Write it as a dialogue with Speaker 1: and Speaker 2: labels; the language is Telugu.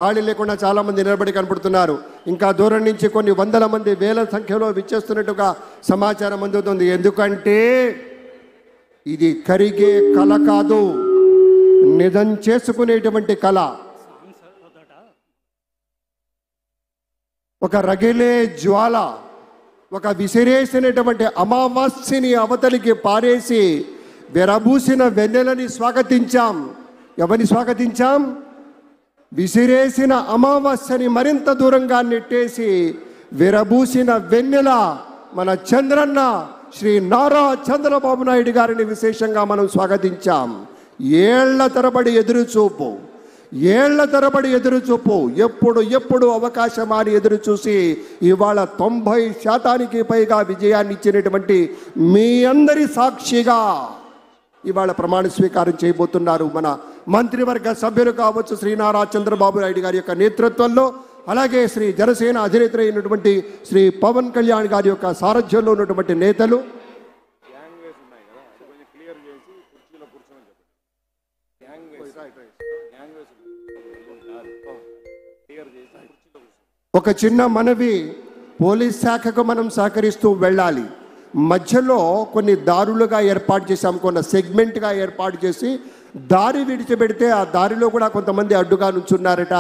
Speaker 1: ఖాళీ లేకుండా చాలామంది నిలబడి కనపడుతున్నారు. ఇంకా దూరం నుంచి కొన్ని వందల మంది వేల సంఖ్యలో విచ్చేస్తున్నట్టుగా సమాచారం అందుతుంది. ఎందుకంటే ఇది కరిగే కళ కాదు, నిజం చేసుకునేటువంటి కళ. ఒక రగిలే జ్వాల, ఒక విసిరేసినటువంటి అమావాస్యని అవతలికి పారేసి విరబూసిన వెన్నెలని స్వాగతించాం. ఎవరిని స్వాగతించాం? విసిరేసిన అమావాస్యని మరింత దూరంగా నెట్టేసి విరబూసిన వెన్నెల మన చంద్రన్న శ్రీ నారా చంద్రబాబు నాయుడు గారిని విశేషంగా మనం స్వాగతించాం. ఏళ్ల తరబడి ఎదురుచూపు ఎప్పుడు అవకాశమాని ఎదురు చూసి ఇవాళ 90% పైగా విజయాన్ని ఇచ్చినటువంటి మీ అందరి సాక్షిగా ఇవాళ ప్రమాణ స్వీకారం చేయబోతున్నారు మన మంత్రివర్గ సభ్యులు కావచ్చు శ్రీ నారా చంద్రబాబు నాయుడు గారి యొక్క నేతృత్వంలో, అలాగే శ్రీ జనసేన అధినేత అయినటువంటి శ్రీ పవన్ కళ్యాణ్ గారి యొక్క సారథ్యంలో ఉన్నటువంటి నేతలు. ఒక చిన్న మనవి, పోలీస్ శాఖకు మనం సహకరిస్తూ వెళ్ళాలి. మధ్యలో కొన్ని దారులుగా ఏర్పాటు చేశాం, కొన్ని సెగ్మెంట్గా ఏర్పాటు చేసి దారి విడిచిపెడితే ఆ దారిలో కూడా కొంతమంది అడ్డుగా నుంచున్నారట.